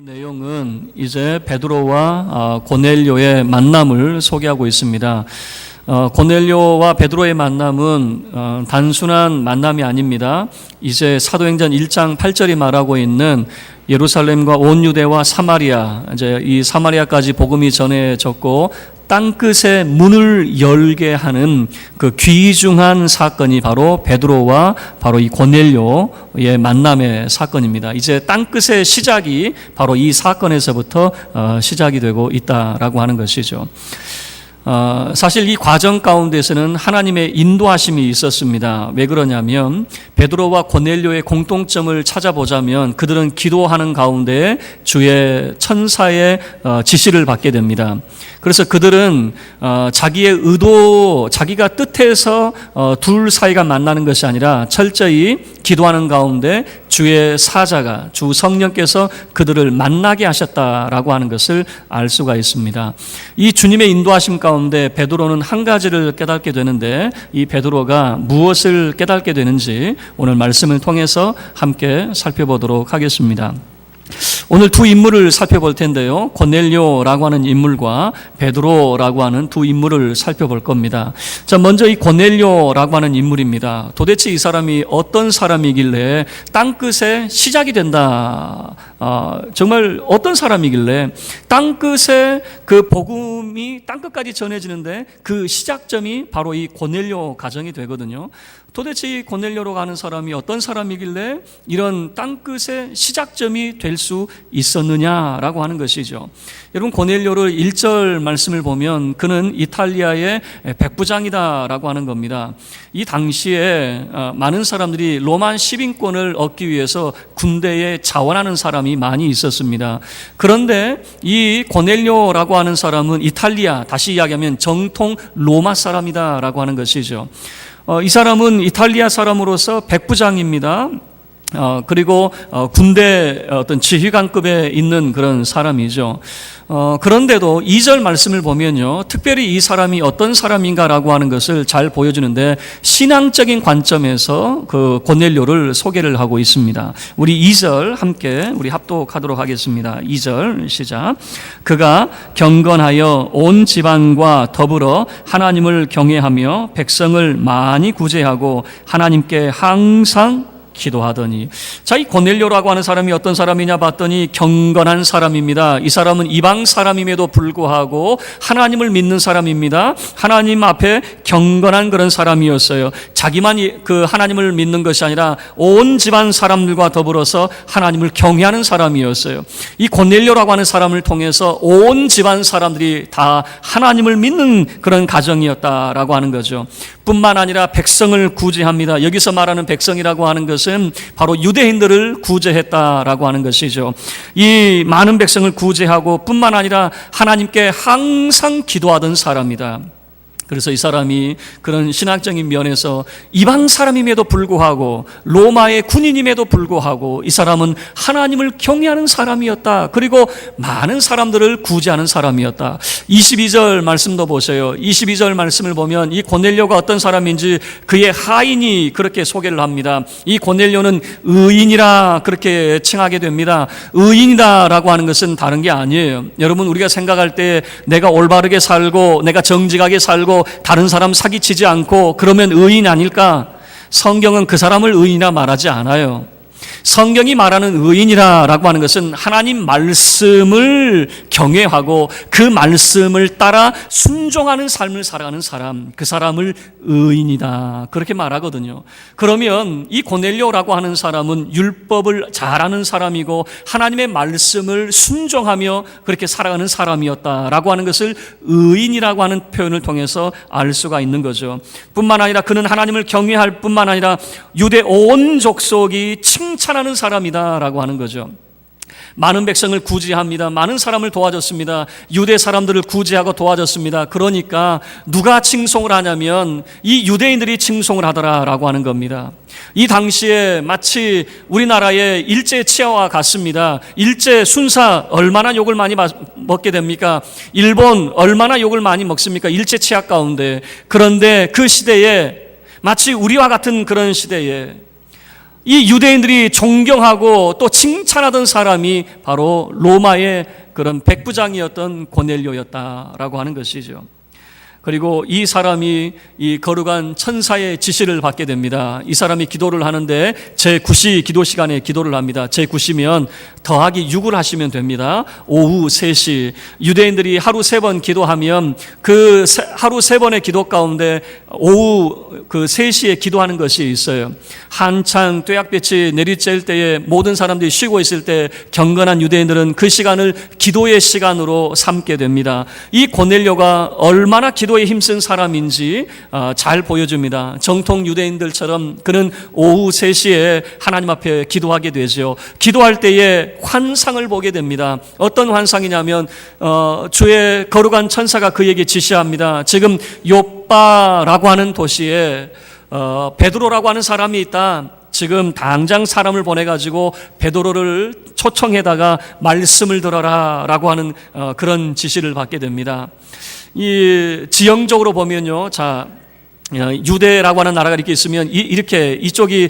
내용은 이제 베드로와 고넬료의 만남을 소개하고 있습니다. 고넬료와 베드로의 만남은 단순한 만남이 아닙니다. 이제 사도행전 1장 8절이 말하고 있는 예루살렘과 온 유대와 사마리아, 이제 이 사마리아까지 복음이 전해졌고 땅끝의 문을 열게 하는 그 귀중한 사건이 바로 베드로와 바로 이 고넬료의 만남의 사건입니다. 이제 땅끝의 시작이 바로 이 사건에서부터 시작이 되고 있다라고 하는 것이죠. 사실 이 과정 가운데서는 하나님의 인도하심이 있었습니다. 왜 그러냐면 베드로와 고넬료의 공통점을 찾아보자면 그들은 기도하는 가운데 주의 천사의 지시를 받게 됩니다. 그래서 그들은 자기의 의도, 자기가 뜻해서 둘 사이가 만나는 것이 아니라 철저히 기도하는 가운데 주의 사자가, 주 성령께서 그들을 만나게 하셨다라고 하는 것을 알 수가 있습니다. 이 주님의 인도하심 가운데 베드로는 한 가지를 깨닫게 되는데 이 베드로가 무엇을 깨닫게 되는지 오늘 말씀을 통해서 함께 살펴보도록 하겠습니다. 오늘 두 인물을 살펴볼 텐데요. 고넬료라고 하는 인물과 베드로라고 하는 두 인물을 살펴볼 겁니다. 자, 먼저 이 고넬료라고 하는 인물입니다. 도대체 이 사람이 어떤 사람이길래 땅끝에 시작이 된다. 정말 어떤 사람이길래 땅끝에 그 복음이 땅끝까지 전해지는데 그 시작점이 바로 이 고넬료 가정이 되거든요. 도대체 이 고넬료로 가는 사람이 어떤 사람이길래 이런 땅끝의 시작점이 될 수 있었느냐라고 하는 것이죠. 여러분, 고넬료를 1절 말씀을 보면 그는 이탈리아의 백부장이다라고 하는 겁니다. 이 당시에 많은 사람들이 로마 시민권을 얻기 위해서 군대에 자원하는 사람이 많이 있었습니다. 그런데 이 고넬료라고 하는 사람은 이탈리아, 다시 이야기하면 정통 로마 사람이다라고 하는 것이죠. 이 사람은 이탈리아 사람으로서 백부장입니다. 그리고 군대 어떤 지휘관급에 있는 그런 사람이죠. 그런데도 2절 말씀을 보면요, 특별히 이 사람이 어떤 사람인가라고 하는 것을 잘 보여주는데 신앙적인 관점에서 그 고넬료를 소개를 하고 있습니다. 우리 2절 함께 우리 합독하도록 하겠습니다. 2절 시작. 그가 경건하여 온 지방과 더불어 하나님을 경외하며 백성을 많이 구제하고 하나님께 항상 기도하더니. 자, 이 고넬료라고 하는 사람이 어떤 사람이냐 봤더니 경건한 사람입니다. 이 사람은 이방 사람임에도 불구하고 하나님을 믿는 사람입니다. 하나님 앞에 경건한 그런 사람이었어요. 자기만 그 하나님을 믿는 것이 아니라 온 집안 사람들과 더불어서 하나님을 경외하는 사람이었어요. 이 고넬료라고 하는 사람을 통해서 온 집안 사람들이 다 하나님을 믿는 그런 가정이었다라고 하는 거죠. 뿐만 아니라 백성을 구제합니다. 여기서 말하는 백성이라고 하는 것은 바로 유대인들을 구제했다라고 하는 것이죠. 이 많은 백성을 구제하고 뿐만 아니라 하나님께 항상 기도하던 사람이다. 그래서 이 사람이 그런 신학적인 면에서 이방 사람임에도 불구하고 로마의 군인임에도 불구하고 이 사람은 하나님을 경외하는 사람이었다. 그리고 많은 사람들을 구제하는 사람이었다. 22절 말씀도 보세요. 22절 말씀을 보면 이 고넬료가 어떤 사람인지 그의 하인이 그렇게 소개를 합니다. 이 고넬료는 의인이라 그렇게 칭하게 됩니다. 의인이다라고 하는 것은 다른 게 아니에요. 여러분, 우리가 생각할 때 내가 올바르게 살고 내가 정직하게 살고 다른 사람 사기치지 않고 그러면 의인 아닐까? 성경은 그 사람을 의인이라 말하지 않아요. 성경이 말하는 의인이라고 하는 것은 하나님 말씀을 경외하고 그 말씀을 따라 순종하는 삶을 살아가는 사람, 그 사람을 의인이다 그렇게 말하거든요. 그러면 이 고넬료라고 하는 사람은 율법을 잘 아는 사람이고 하나님의 말씀을 순종하며 그렇게 살아가는 사람이었다라고 하는 것을 의인이라고 하는 표현을 통해서 알 수가 있는 거죠. 뿐만 아니라 그는 하나님을 경외할 뿐만 아니라 유대 온 족속이 칭찬하는 사람이다라고 하는 거죠. 많은 백성을 구제합니다. 많은 사람을 도와줬습니다. 유대 사람들을 구제하고 도와줬습니다. 그러니까 누가 칭송을 하냐면 이 유대인들이 칭송을 하더라라고 하는 겁니다. 이 당시에 마치 우리나라의 일제 치하와 같습니다. 일제 순사 얼마나 욕을 많이 먹게 됩니까? 일본 얼마나 욕을 많이 먹습니까? 일제 치하 가운데. 그런데 그 시대에 마치 우리와 같은 그런 시대에 이 유대인들이 존경하고 또 칭찬하던 사람이 바로 로마의 그런 백부장이었던 고넬료였다라고 하는 것이죠. 그리고 이 사람이 이 거룩한 천사의 지시를 받게 됩니다. 이 사람이 기도를 하는데 제9시 기도 시간에 기도를 합니다. 제9시면 더하기 6을 하시면 됩니다. 오후 3시. 유대인들이 하루 3번 기도하면 그 하루 3번의 기도 가운데 오후 그 3시에 기도하는 것이 있어요. 한창 뙤약볕이 내리쬐을 때에 모든 사람들이 쉬고 있을 때 경건한 유대인들은 그 시간을 기도의 시간으로 삼게 됩니다. 이 고넬료가 얼마나 기도에 힘쓴 사람인지 잘 보여줍니다. 정통 유대인들처럼 그는 오후 3시에 하나님 앞에 기도하게 되죠. 기도할 때에 환상을 보게 됩니다. 어떤 환상이냐면 주의 거룩한 천사가 그에게 지시합니다. 지금 요빠라고 하는 도시에 베드로라고 하는 사람이 있다. 지금 당장 사람을 보내가지고 베드로를 초청해다가 말씀을 들어라 라고 하는 그런 지시를 받게 됩니다. 이 지형적으로 보면요, 자, 유대라고 하는 나라가 이렇게 있으면 이렇게 이쪽이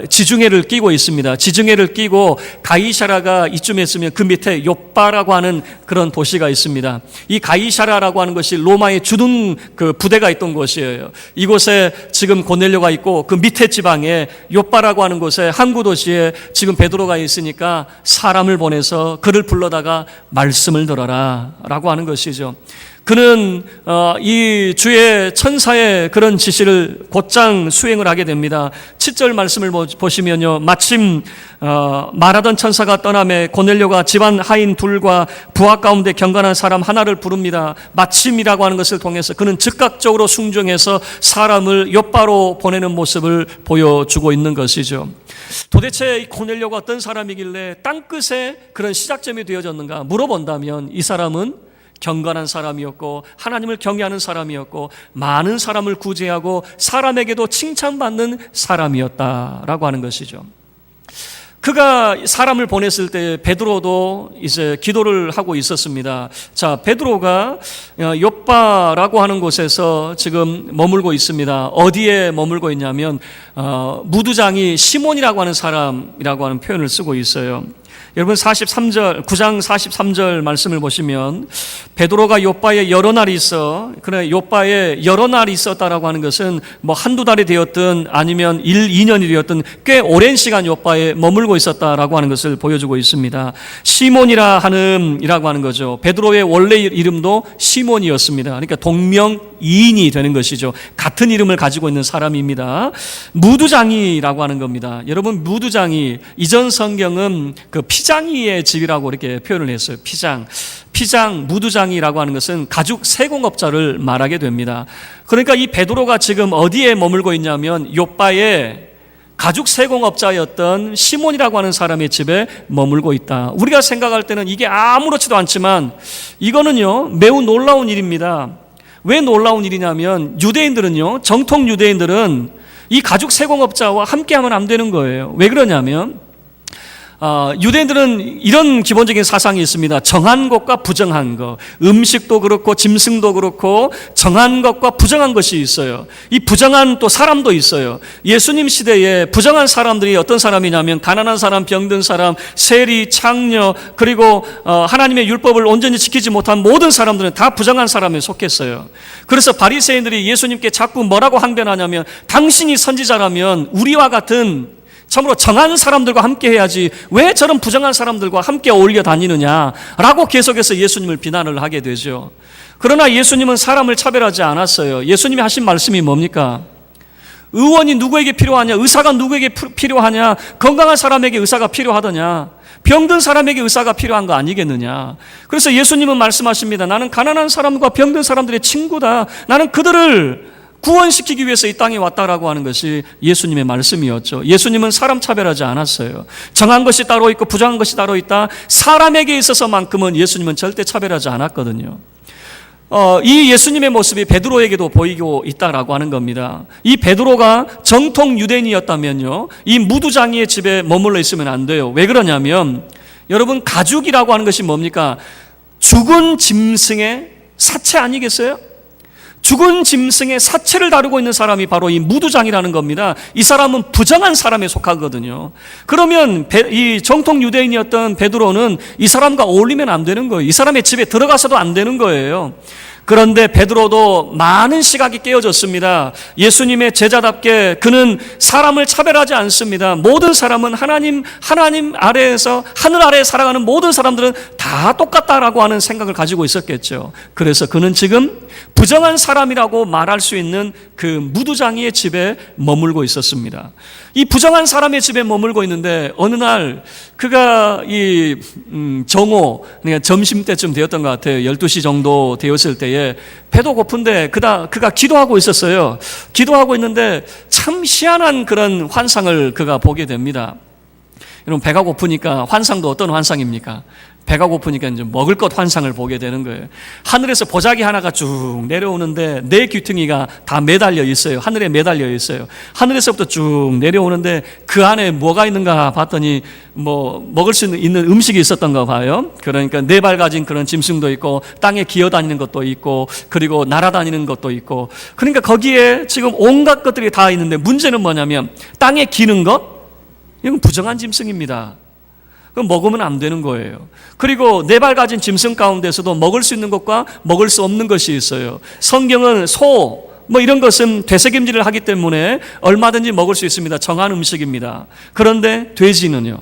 지중해를 끼고 있습니다. 지중해를 끼고 가이사라가 이쯤에 있으면 그 밑에 요빠라고 하는 그런 도시가 있습니다. 이 가이사라라고 하는 것이 로마의 주둔 그 부대가 있던 곳이에요. 이곳에 지금 고넬료가 있고 그 밑에 지방에 요빠라고 하는 곳에 항구 도시에 지금 베드로가 있으니까 사람을 보내서 그를 불러다가 말씀을 들어라라고 하는 것이죠. 그는 이 주의 천사의 그런 지시를 곧장 수행을 하게 됩니다. 7절 말씀을 보시면요, 마침 말하던 천사가 떠나매 고넬료가 집안 하인 둘과 부하 가운데 경건한 사람 하나를 부릅니다. 마침이라고 하는 것을 통해서 그는 즉각적으로 순종해서 사람을 요빠로 보내는 모습을 보여주고 있는 것이죠. 도대체 이 고넬료가 어떤 사람이길래 땅끝에 그런 시작점이 되어졌는가 물어본다면 이 사람은 경건한 사람이었고 하나님을 경외하는 사람이었고 많은 사람을 구제하고 사람에게도 칭찬받는 사람이었다라고 하는 것이죠. 그가 사람을 보냈을 때 베드로도 이제 기도를 하고 있었습니다. 자, 베드로가 요빠라고 하는 곳에서 지금 머물고 있습니다. 어디에 머물고 있냐면 무두장이 시몬이라고 하는 사람이라고 하는 표현을 쓰고 있어요. 여러분 9장 43절 말씀을 보시면 베드로가 요빠에 여러 날이 있어, 그래 요빠에 여러 날이 있었다라고 하는 것은 뭐 한두 달이 되었든 아니면 1, 2년이 되었든 꽤 오랜 시간 요빠에 머물고 있었다라고 하는 것을 보여주고 있습니다. 시몬이라 하는이라고 하는 거죠. 베드로의 원래 이름도 시몬이었습니다. 그러니까 동명이인이 되는 것이죠. 같은 이름을 가지고 있는 사람입니다. 무두장이라고 하는 겁니다. 여러분 무두장이 이전 성경은 그 피장이의 집이라고 이렇게 표현을 했어요. 피장, 무두장이라고 하는 것은 가죽 세공업자를 말하게 됩니다. 그러니까 이 베드로가 지금 어디에 머물고 있냐면 요빠에 가죽 세공업자였던 시몬이라고 하는 사람의 집에 머물고 있다. 우리가 생각할 때는 이게 아무렇지도 않지만 이거는요 매우 놀라운 일입니다. 왜 놀라운 일이냐면 유대인들은요, 정통 유대인들은 이 가죽 세공업자와 함께하면 안 되는 거예요. 왜 그러냐면 유대인들은 이런 기본적인 사상이 있습니다. 정한 것과 부정한 것, 음식도 그렇고 짐승도 그렇고 정한 것과 부정한 것이 있어요. 이 부정한 또 사람도 있어요. 예수님 시대에 부정한 사람들이 어떤 사람이냐면 가난한 사람, 병든 사람, 세리, 창녀, 그리고 하나님의 율법을 온전히 지키지 못한 모든 사람들은 다 부정한 사람에 속했어요. 그래서 바리새인들이 예수님께 자꾸 뭐라고 항변하냐면 당신이 선지자라면 우리와 같은 참으로 정한 사람들과 함께 해야지 왜 저런 부정한 사람들과 함께 어울려 다니느냐라고 계속해서 예수님을 비난을 하게 되죠. 그러나 예수님은 사람을 차별하지 않았어요. 예수님이 하신 말씀이 뭡니까? 의원이 누구에게 필요하냐? 의사가 누구에게 필요하냐? 건강한 사람에게 의사가 필요하더냐? 병든 사람에게 의사가 필요한 거 아니겠느냐? 그래서 예수님은 말씀하십니다. 나는 가난한 사람과 병든 사람들의 친구다. 나는 그들을 구원시키기 위해서 이 땅에 왔다라고 하는 것이 예수님의 말씀이었죠. 예수님은 사람 차별하지 않았어요. 정한 것이 따로 있고 부정한 것이 따로 있다. 사람에게 있어서만큼은 예수님은 절대 차별하지 않았거든요. 이 예수님의 모습이 베드로에게도 보이고 있다라고 하는 겁니다. 이 베드로가 정통 유대인이었다면요, 이 무두장이의 집에 머물러 있으면 안 돼요. 왜 그러냐면 여러분 가죽이라고 하는 것이 뭡니까? 죽은 짐승의 사체 아니겠어요? 죽은 짐승의 사체를 다루고 있는 사람이 바로 이 무두장이라는 겁니다. 이 사람은 부정한 사람에 속하거든요. 그러면 이 정통 유대인이었던 베드로는 이 사람과 어울리면 안 되는 거예요. 이 사람의 집에 들어가서도 안 되는 거예요. 그런데 베드로도 많은 시각이 깨어졌습니다. 예수님의 제자답게 그는 사람을 차별하지 않습니다. 모든 사람은 하나님 아래에서, 하늘 아래에 살아가는 모든 사람들은 다 똑같다라고 하는 생각을 가지고 있었겠죠. 그래서 그는 지금 부정한 사람이라고 말할 수 있는 그 무두장이의 집에 머물고 있었습니다. 이 부정한 사람의 집에 머물고 있는데 어느 날 그가 이 정오, 그러니까 점심때쯤 되었던 것 같아요. 12시 정도 되었을 때에 배도 고픈데 그가 기도하고 있었어요. 기도하고 있는데 참 희한한 그런 환상을 그가 보게 됩니다. 여러분, 배가 고프니까 환상도 어떤 환상입니까? 배가 고프니까 이제 먹을 것 환상을 보게 되는 거예요. 하늘에서 보자기 하나가 쭉 내려오는데 네 귀퉁이가 다 매달려 있어요. 하늘에 매달려 있어요. 하늘에서부터 쭉 내려오는데 그 안에 뭐가 있는가 봤더니 뭐 먹을 수 있는 음식이 있었던가 봐요. 그러니까 네 발 가진 그런 짐승도 있고 땅에 기어다니는 것도 있고 그리고 날아다니는 것도 있고, 그러니까 거기에 지금 온갖 것들이 다 있는데 문제는 뭐냐면 땅에 기는 것, 이건 부정한 짐승입니다. 그럼 먹으면 안 되는 거예요. 그리고 네 발 가진 짐승 가운데서도 먹을 수 있는 것과 먹을 수 없는 것이 있어요. 성경은 소, 이런 것은 되새김질을 하기 때문에 얼마든지 먹을 수 있습니다. 정한 음식입니다. 그런데 돼지는요,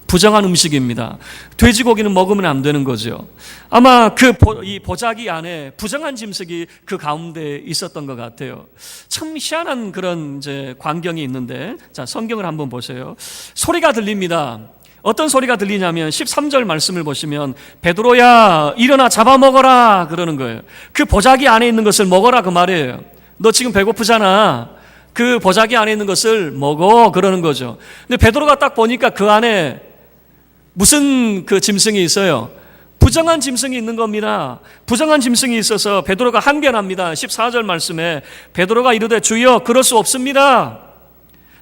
부정한 음식입니다. 돼지고기는 먹으면 안 되는 거죠. 아마 이 보자기 안에 부정한 짐승이 그 가운데 있었던 것 같아요. 참 희한한 그런 이제 광경이 있는데, 자, 성경을 한번 보세요. 소리가 들립니다. 어떤 소리가 들리냐면 13절 말씀을 보시면 베드로야 일어나 잡아먹어라 그러는 거예요. 그 보자기 안에 있는 것을 먹어라 그 말이에요. 너 지금 배고프잖아. 그 보자기 안에 있는 것을 먹어 그러는 거죠. 근데 베드로가 딱 보니까 그 안에 무슨 그 짐승이 있어요? 부정한 짐승이 있는 겁니다. 부정한 짐승이 있어서 베드로가 항변합니다. 14절 말씀에 베드로가 이르되 주여 그럴 수 없습니다.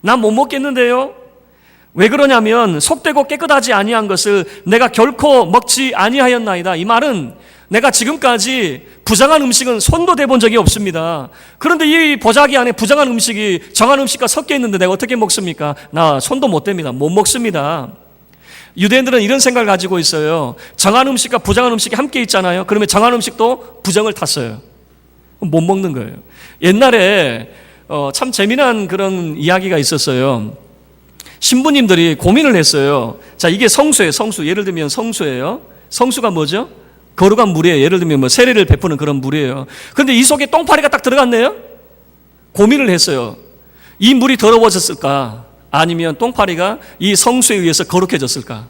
난 못 먹겠는데요. 왜 그러냐면 속되고 깨끗하지 아니한 것을 내가 결코 먹지 아니하였나이다. 이 말은 내가 지금까지 부정한 음식은 손도 대본 적이 없습니다. 그런데 이 보자기 안에 부정한 음식이 정한 음식과 섞여 있는데 내가 어떻게 먹습니까? 나 손도 못 댑니다. 못 먹습니다. 유대인들은 이런 생각을 가지고 있어요. 정한 음식과 부정한 음식이 함께 있잖아요. 그러면 정한 음식도 부정을 탔어요. 못 먹는 거예요. 옛날에 참 재미난 그런 이야기가 있었어요. 신부님들이 고민을 했어요. 자, 이게 성수예요. 성수. 예를 들면 성수예요. 성수가 뭐죠? 거룩한 물이에요. 예를 들면 세례를 베푸는 그런 물이에요. 그런데 이 속에 똥파리가 딱 들어갔네요. 고민을 했어요. 이 물이 더러워졌을까? 아니면 똥파리가 이 성수에 의해서 거룩해졌을까?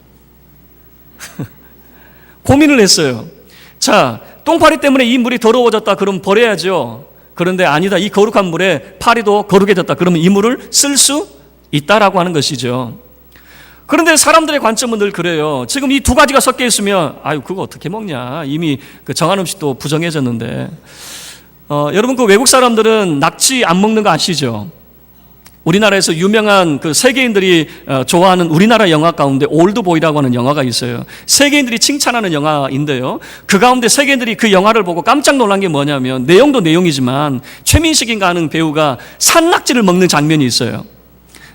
고민을 했어요. 자, 똥파리 때문에 이 물이 더러워졌다 그러면 버려야죠. 그런데 아니다. 이 거룩한 물에 파리도 거룩해졌다. 그러면 이 물을 쓸 수 있다라고 하는 것이죠. 그런데 사람들의 관점은 늘 그래요. 지금 이 두 가지가 섞여 있으면 아유 그거 어떻게 먹냐. 이미 그 정한 음식도 부정해졌는데. 여러분 그 외국 사람들은 낙지 안 먹는 거 아시죠? 우리나라에서 유명한 그 세계인들이 좋아하는 우리나라 영화 가운데 올드보이라고 하는 영화가 있어요. 세계인들이 칭찬하는 영화인데요. 그 가운데 세계인들이 그 영화를 보고 깜짝 놀란 게 뭐냐면 내용도 내용이지만 최민식인가 하는 배우가 산낙지를 먹는 장면이 있어요.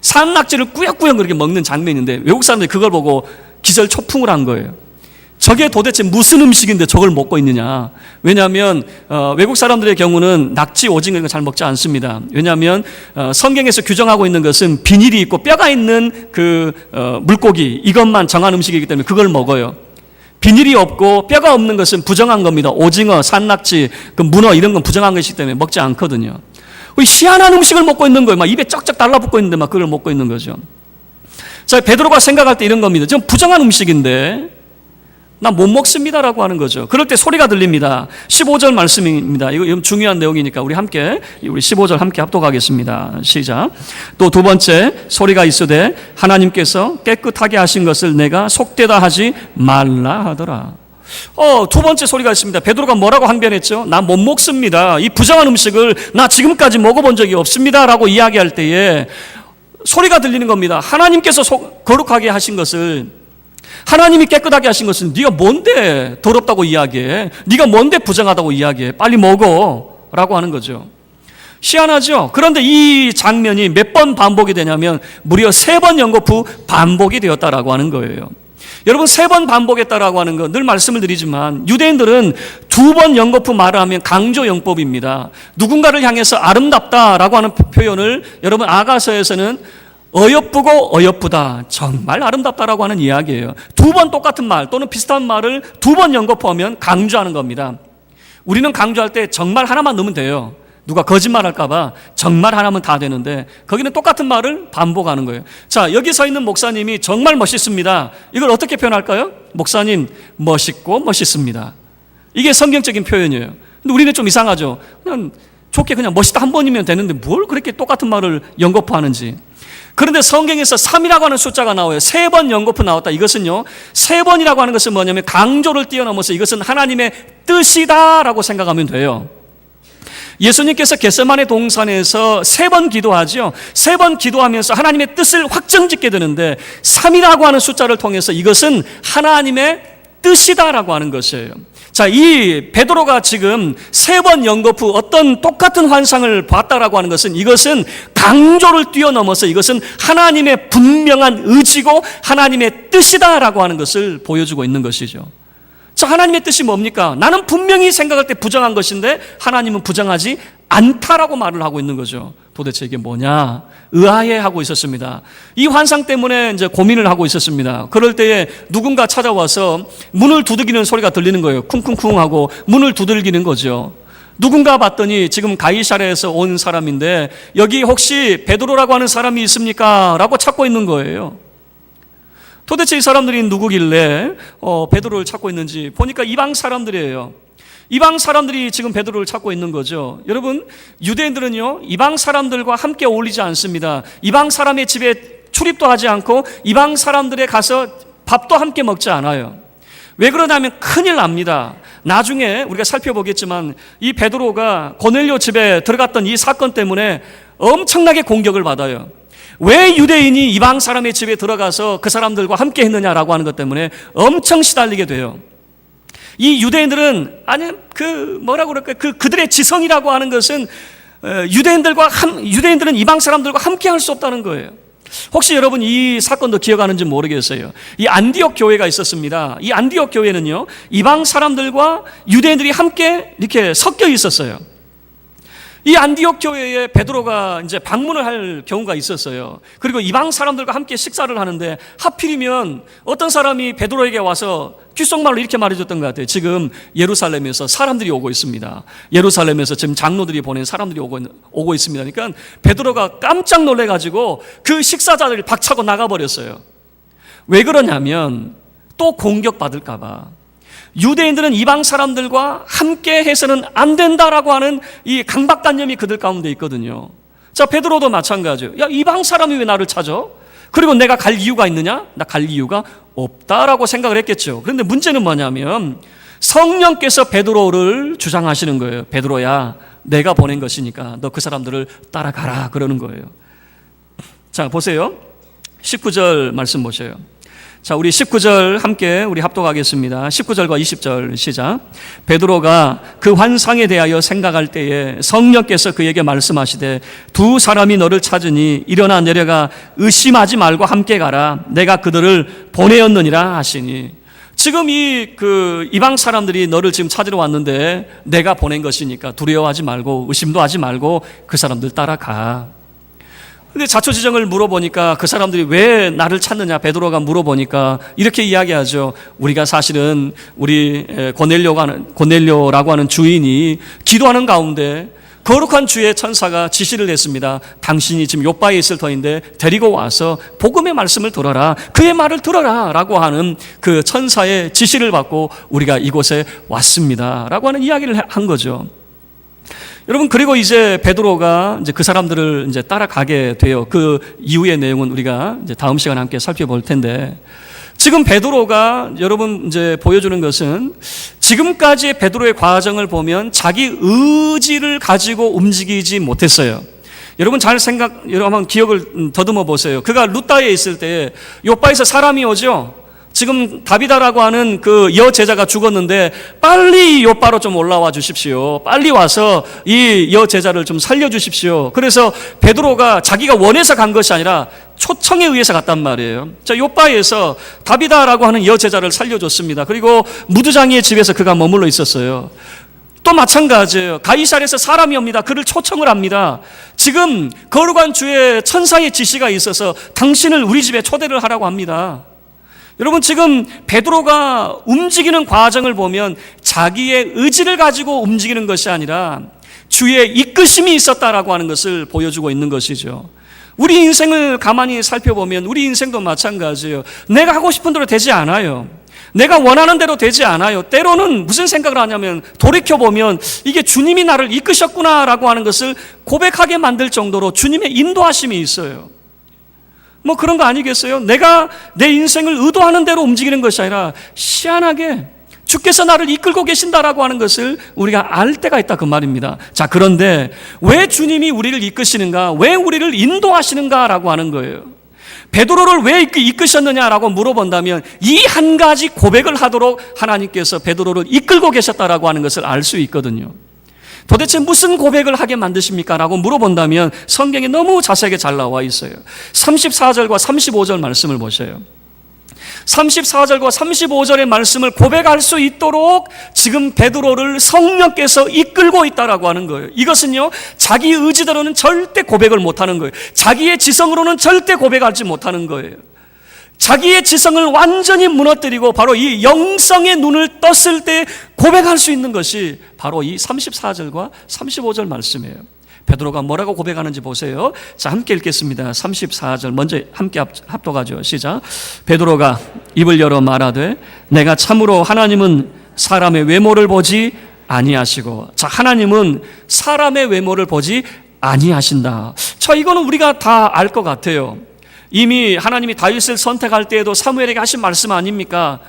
산낙지를 꾸역꾸역 그렇게 먹는 장면인데 외국 사람들이 그걸 보고 기절초풍을 한 거예요. 저게 도대체 무슨 음식인데 저걸 먹고 있느냐. 왜냐하면 외국 사람들의 경우는 낙지, 오징어 이런 거 잘 먹지 않습니다. 왜냐하면 성경에서 규정하고 있는 것은 비닐이 있고 뼈가 있는 그 물고기 이것만 정한 음식이기 때문에 그걸 먹어요. 비닐이 없고 뼈가 없는 것은 부정한 겁니다. 오징어, 산낙지, 그 문어 이런 건 부정한 것이기 때문에 먹지 않거든요. 희한한 음식을 먹고 있는 거예요. 막 입에 쩍쩍 달라붙고 있는데 막 그걸 먹고 있는 거죠. 자, 베드로가 생각할 때 이런 겁니다. 좀 부정한 음식인데 나 못 먹습니다라고 하는 거죠. 그럴 때 소리가 들립니다. 15절 말씀입니다. 이거 중요한 내용이니까 우리 15절 함께 합독하겠습니다. 시작. 또 두 번째 소리가 있으되 하나님께서 깨끗하게 하신 것을 내가 속되다 하지 말라 하더라. 두 번째 소리가 있습니다. 베드로가 뭐라고 항변했죠? 나 못 먹습니다. 이 부정한 음식을 나 지금까지 먹어본 적이 없습니다 라고 이야기할 때에 소리가 들리는 겁니다. 하나님께서 거룩하게 하신 것을, 하나님이 깨끗하게 하신 것은 네가 뭔데 더럽다고 이야기해? 네가 뭔데 부정하다고 이야기해? 빨리 먹어. 라고 하는 거죠. 희한하죠? 그런데 이 장면이 몇 번 반복이 되냐면 무려 3번 연거푸 반복이 되었다라고 하는 거예요. 여러분, 3번 반복했다라고 하는 거 늘 말씀을 드리지만 유대인들은 2번 연거푸 말을 하면 강조용법입니다. 누군가를 향해서 아름답다라고 하는 표현을 여러분 아가서에서는 어여쁘고 어여쁘다, 정말 아름답다라고 하는 이야기예요. 2번 똑같은 말 또는 비슷한 말을 2번 연거푸하면 강조하는 겁니다. 우리는 강조할 때 정말 하나만 넣으면 돼요. 누가 거짓말할까 봐 정말 하나면 다 되는데 거기는 똑같은 말을 반복하는 거예요. 자, 여기 서 있는 목사님이 정말 멋있습니다. 이걸 어떻게 표현할까요? 목사님 멋있고 멋있습니다. 이게 성경적인 표현이에요. 근데 우리는 좀 이상하죠. 그냥 좋게 그냥 멋있다 한 번이면 되는데 뭘 그렇게 똑같은 말을 연거푸하는지. 그런데 성경에서 3이라고 하는 숫자가 나와요. 3번 연거푸 나왔다. 이것은요, 3번이라고 하는 것은 뭐냐면 강조를 뛰어넘어서 이것은 하나님의 뜻이다라고 생각하면 돼요. 예수님께서 겟세마네 동산에서 3번 기도하죠. 3번 기도하면서 하나님의 뜻을 확정짓게 되는데 3이라고 하는 숫자를 통해서 이것은 하나님의 뜻이다라고 하는 것이에요. 자, 이 베드로가 지금 3번 연거푸 어떤 똑같은 환상을 봤다라고 하는 것은 이것은 강조를 뛰어넘어서 이것은 하나님의 분명한 의지고 하나님의 뜻이다라고 하는 것을 보여주고 있는 것이죠. 자, 하나님의 뜻이 뭡니까? 나는 분명히 생각할 때 부정한 것인데 하나님은 부정하지 않다라고 말을 하고 있는 거죠. 도대체 이게 뭐냐? 의아해하고 있었습니다. 이 환상 때문에 이제 고민을 하고 있었습니다. 그럴 때에 누군가 찾아와서 문을 두들기는 소리가 들리는 거예요. 쿵쿵쿵 하고 문을 두들기는 거죠. 누군가 봤더니 지금 가이사랴에서 온 사람인데 여기 혹시 베드로라고 하는 사람이 있습니까? 라고 찾고 있는 거예요. 도대체 이 사람들이 누구길래 베드로를 찾고 있는지 보니까 이방 사람들이에요. 이방 사람들이 지금 베드로를 찾고 있는 거죠. 여러분, 유대인들은요 이방 사람들과 함께 어울리지 않습니다. 이방 사람의 집에 출입도 하지 않고 이방 사람들에 가서 밥도 함께 먹지 않아요. 왜 그러냐면 큰일 납니다. 나중에 우리가 살펴보겠지만 이 베드로가 고넬료 집에 들어갔던 이 사건 때문에 엄청나게 공격을 받아요. 왜 유대인이 이방 사람의 집에 들어가서 그 사람들과 함께 했느냐라고 하는 것 때문에 엄청 시달리게 돼요. 이 유대인들은 그들의 지성이라고 하는 것은 유대인들은 이방 사람들과 함께 할 수 없다는 거예요. 혹시 여러분 이 사건도 기억하는지 모르겠어요. 이 안디옥 교회가 있었습니다. 이 안디옥 교회는요 이방 사람들과 유대인들이 함께 이렇게 섞여 있었어요. 이 안디옥 교회에 베드로가 이제 방문을 할 경우가 있었어요. 그리고 이방 사람들과 함께 식사를 하는데 하필이면 어떤 사람이 베드로에게 와서 귓속말로 이렇게 말해줬던 것 같아요. 지금 예루살렘에서 사람들이 오고 있습니다. 예루살렘에서 지금 장로들이 보낸 사람들이 오고 있습니다. 그러니까 베드로가 깜짝 놀래가지고 그 식사자를 박차고 나가버렸어요. 왜 그러냐면 또 공격받을까 봐. 유대인들은 이방 사람들과 함께 해서는 안 된다라고 하는 이 강박관념이 그들 가운데 있거든요. 자, 베드로도 마찬가지예요. 야, 이방 사람이 왜 나를 찾아? 그리고 내가 갈 이유가 있느냐? 나 갈 이유가 없다라고 생각을 했겠죠. 그런데 문제는 뭐냐면 성령께서 베드로를 주장하시는 거예요. 베드로야, 내가 보낸 것이니까 너 그 사람들을 따라가라 그러는 거예요. 자, 보세요. 19절 말씀 보세요. 자, 우리 19절 함께 우리 합독하겠습니다. 19절과 20절 시작. 베드로가 그 환상에 대하여 생각할 때에 성령께서 그에게 말씀하시되 두 사람이 너를 찾으니 일어나 내려가 의심하지 말고 함께 가라. 내가 그들을 보내었느니라 하시니. 지금 이방 사람들이 너를 지금 찾으러 왔는데 내가 보낸 것이니까 두려워하지 말고 의심도 하지 말고 그 사람들 따라가. 근데 자초지정을 물어보니까 그 사람들이 왜 나를 찾느냐 베드로가 물어보니까 이렇게 이야기하죠. 우리가 사실은 우리 고넬료라고 하는 주인이 기도하는 가운데 거룩한 주의 천사가 지시를 했습니다. 당신이 지금 요바에 있을 터인데 데리고 와서 복음의 말씀을 들어라. 그의 말을 들어라 라고 하는 그 천사의 지시를 받고 우리가 이곳에 왔습니다 라고 하는 이야기를 한 거죠. 여러분, 그리고 이제 베드로가 이제 그 사람들을 이제 따라가게 돼요. 그 이후의 내용은 우리가 이제 다음 시간에 함께 살펴볼 텐데, 지금 베드로가 여러분 이제 보여주는 것은 지금까지의 베드로의 과정을 보면 자기 의지를 가지고 움직이지 못했어요. 여러분 여러분 한번 기억을 더듬어 보세요. 그가 루다에 있을 때 요바에서 사람이 오죠. 지금 다비다라고 하는 그 여제자가 죽었는데 빨리 요바로 좀 올라와 주십시오. 빨리 와서 이 여제자를 좀 살려주십시오. 그래서 베드로가 자기가 원해서 간 것이 아니라 초청에 의해서 갔단 말이에요. 자, 요바에서 다비다라고 하는 여제자를 살려줬습니다. 그리고 무두장이의 집에서 그가 머물러 있었어요. 또 마찬가지예요. 가이사랴에서 사람이 옵니다. 그를 초청을 합니다. 지금 거룩한 주의 천사의 지시가 있어서 당신을 우리 집에 초대를 하라고 합니다. 여러분, 지금 베드로가 움직이는 과정을 보면 자기의 의지를 가지고 움직이는 것이 아니라 주의 이끄심이 있었다라고 하는 것을 보여주고 있는 것이죠. 우리 인생을 가만히 살펴보면 우리 인생도 마찬가지예요. 내가 하고 싶은 대로 되지 않아요. 내가 원하는 대로 되지 않아요. 때로는 무슨 생각을 하냐면 돌이켜보면 이게 주님이 나를 이끄셨구나라고 하는 것을 고백하게 만들 정도로 주님의 인도하심이 있어요. 뭐 그런 거 아니겠어요? 내가 내 인생을 의도하는 대로 움직이는 것이 아니라 희한하게 주께서 나를 이끌고 계신다라고 하는 것을 우리가 알 때가 있다, 그 말입니다. 자, 그런데 왜 주님이 우리를 이끄시는가? 왜 우리를 인도하시는가라고 하는 거예요. 베드로를 왜 이끄셨느냐라고 물어본다면 이 한 가지 고백을 하도록 하나님께서 베드로를 이끌고 계셨다라고 하는 것을 알 수 있거든요. 도대체 무슨 고백을 하게 만드십니까? 라고 물어본다면 성경에 너무 자세하게 잘 나와 있어요. 34절과 35절 말씀을 보셔요. 34절과 35절의 말씀을 고백할 수 있도록 지금 베드로를 성령께서 이끌고 있다라고 하는 거예요. 이것은요, 자기 의지대로는 절대 고백을 못하는 거예요. 자기의 지성으로는 절대 고백하지 못하는 거예요. 자기의 지성을 완전히 무너뜨리고 바로 이 영성의 눈을 떴을 때 고백할 수 있는 것이 바로 이 34절과 35절 말씀이에요. 베드로가 뭐라고 고백하는지 보세요. 자, 함께 읽겠습니다. 34절 먼저 함께 합독하죠. 시작. 베드로가 입을 열어 말하되 내가 참으로 하나님은 사람의 외모를 보지 아니하시고. 자, 하나님은 사람의 외모를 보지 아니하신다. 자, 이거는 우리가 다 알 것 같아요. 이미 하나님이 다윗을 선택할 때에도 사무엘에게 하신 말씀 아닙니까?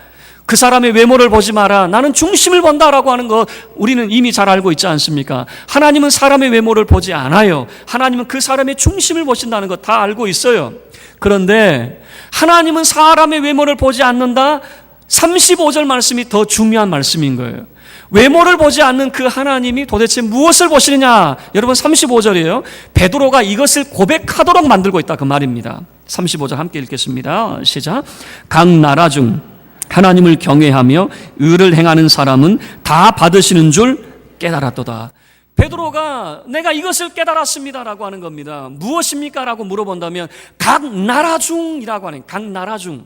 그 사람의 외모를 보지 마라. 나는 중심을 본다라고 하는 거 우리는 이미 잘 알고 있지 않습니까? 하나님은 사람의 외모를 보지 않아요. 하나님은 그 사람의 중심을 보신다는 거 다 알고 있어요. 그런데 하나님은 사람의 외모를 보지 않는다. 35절 말씀이 더 중요한 말씀인 거예요. 외모를 보지 않는 그 하나님이 도대체 무엇을 보시느냐? 여러분, 35절이에요. 베드로가 이것을 고백하도록 만들고 있다, 그 말입니다. 35절 함께 읽겠습니다. 시작. 각 나라 중 하나님을 경외하며 의를 행하는 사람은 다 받으시는 줄 깨달았도다. 베드로가 내가 이것을 깨달았습니다라고 하는 겁니다. 무엇입니까? 라고 물어본다면 각 나라 중이라고 하는, 각 나라 중.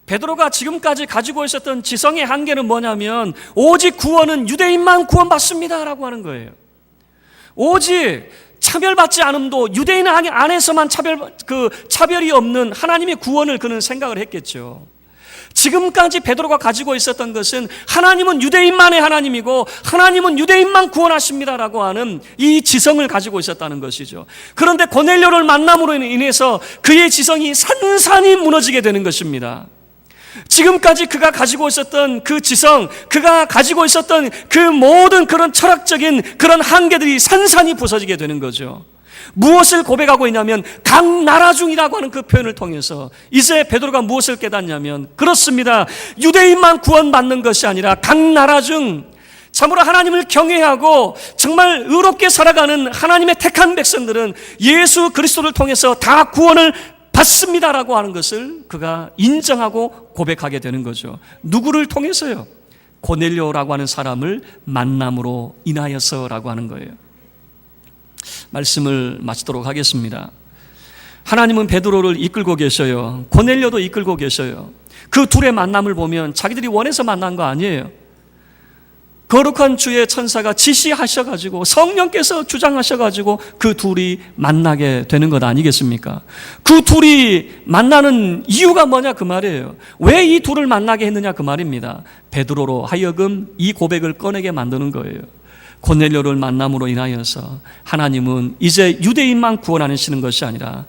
베드로가 지금까지 가지고 있었던 지성의 한계는 뭐냐면 오직 구원은 유대인만 구원받습니다라고 하는 거예요. 오직 차별받지 않음도 유대인 안에서만 차별이 없는 하나님의 구원을 그는 생각을 했겠죠. 지금까지 베드로가 가지고 있었던 것은 하나님은 유대인만의 하나님이고 하나님은 유대인만 구원하십니다라고 하는 이 지성을 가지고 있었다는 것이죠. 그런데 고넬료를 만남으로 인해서 그의 지성이 산산이 무너지게 되는 것입니다. 지금까지 그가 가지고 있었던 그 지성, 그가 가지고 있었던 그 모든 그런 철학적인 그런 한계들이 산산이 부서지게 되는 거죠. 무엇을 고백하고 있냐면 각 나라 중이라고 하는 그 표현을 통해서 이제 베드로가 무엇을 깨닫냐면 그렇습니다. 유대인만 구원받는 것이 아니라 각 나라 중 참으로 하나님을 경외하고 정말 의롭게 살아가는 하나님의 택한 백성들은 예수 그리스도를 통해서 다 구원을 받습니다라고 하는 것을 그가 인정하고 고백하게 되는 거죠. 누구를 통해서요? 고넬료라고 하는 사람을 만남으로 인하여서라고 하는 거예요. 말씀을 마치도록 하겠습니다. 하나님은 베드로를 이끌고 계셔요. 고넬료도 이끌고 계셔요. 그 둘의 만남을 보면 자기들이 원해서 만난 거 아니에요. 거룩한 주의 천사가 지시하셔가지고 성령께서 주장하셔가지고 그 둘이 만나게 되는 것 아니겠습니까? 그 둘이 만나는 이유가 뭐냐 그 말이에요. 왜 이 둘을 만나게 했느냐 그 말입니다. 베드로로 하여금 이 고백을 꺼내게 만드는 거예요. 고넬료를 만남으로 인하여서 하나님은 이제 유대인만 구원하시는 것이 아니라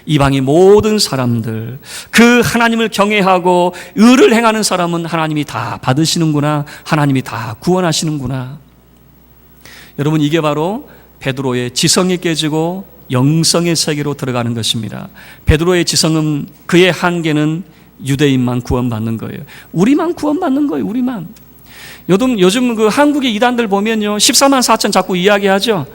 이방의 모든 사람들, 그 하나님을 경외하고 의를 행하는 사람은 하나님이 다 받으시는구나, 하나님이 다 구원하시는구나. 여러분, 이게 바로 베드로의 지성이 깨지고 영성의 세계로 들어가는 것입니다. 베드로의 지성은, 그의 한계는 유대인만 구원받는 거예요. 우리만 구원받는 거예요. 우리만. 요즘 그 한국의 이단들 보면요, 14만 4천 자꾸 이야기하죠.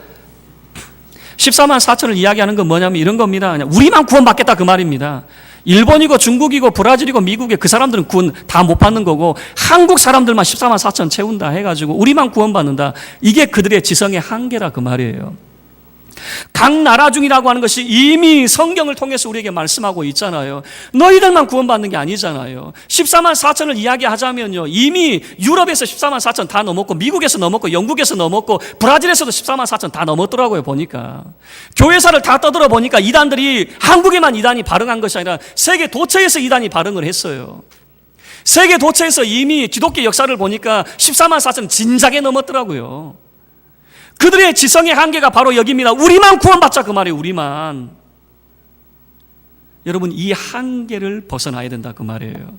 14만 4천을 이야기하는 건 뭐냐면 이런 겁니다. 그냥 우리만 구원받겠다 그 말입니다. 일본이고 중국이고 브라질이고 미국에 그 사람들은 구원 다 못 받는 거고, 한국 사람들만 14만 4천 채운다 해가지고 우리만 구원받는다. 이게 그들의 지성의 한계라 그 말이에요. 각 나라 중이라고 하는 것이 이미 성경을 통해서 우리에게 말씀하고 있잖아요. 너희들만 구원받는 게 아니잖아요. 14만 4천을 이야기하자면요, 이미 유럽에서 14만 4천 다 넘었고, 미국에서 넘었고, 영국에서 넘었고, 브라질에서도 14만 4천 다 넘었더라고요. 보니까 교회사를 다 떠들어 보니까 이단들이 한국에만 이단이 발흥한 것이 아니라 세계 도처에서 이단이 발흥을 했어요. 세계 도처에서 이미 기독교 역사를 보니까 14만 4천 진작에 넘었더라고요. 그들의 지성의 한계가 바로 여기입니다. 우리만 구원받자 그 말이에요. 우리만. 여러분, 이 한계를 벗어나야 된다 그 말이에요.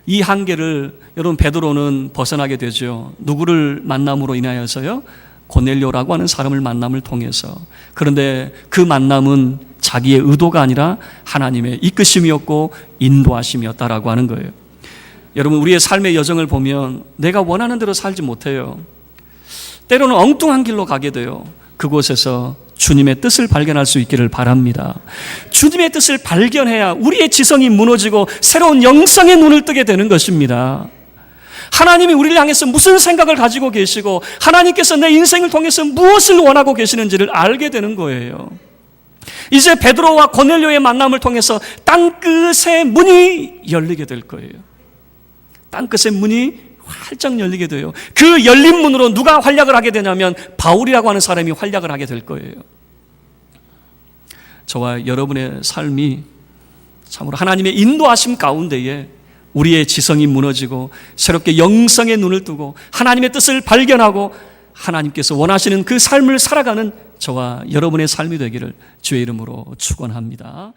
이 한계를 여러분 베드로는 벗어나게 되죠. 누구를 만남으로 인하여서요? 고넬료라고 하는 사람을 만남을 통해서. 그런데 그 만남은 자기의 의도가 아니라 하나님의 이끄심이었고 인도하심이었다라고 하는 거예요. 여러분, 우리의 삶의 여정을 보면 내가 원하는 대로 살지 못해요. 때로는 엉뚱한 길로 가게 돼요. 그곳에서 주님의 뜻을 발견할 수 있기를 바랍니다. 주님의 뜻을 발견해야 우리의 지성이 무너지고 새로운 영성의 눈을 뜨게 되는 것입니다. 하나님이 우리를 향해서 무슨 생각을 가지고 계시고, 하나님께서 내 인생을 통해서 무엇을 원하고 계시는지를 알게 되는 거예요. 이제 베드로와 고넬료의 만남을 통해서 땅끝의 문이 열리게 될 거예요. 땅끝의 문이 활짝 열리게 돼요. 그 열린 문으로 누가 활약을 하게 되냐면 바울이라고 하는 사람이 활약을 하게 될 거예요. 저와 여러분의 삶이 참으로 하나님의 인도하심 가운데에 우리의 지성이 무너지고 새롭게 영성의 눈을 뜨고 하나님의 뜻을 발견하고 하나님께서 원하시는 그 삶을 살아가는 저와 여러분의 삶이 되기를 주의 이름으로 축원합니다.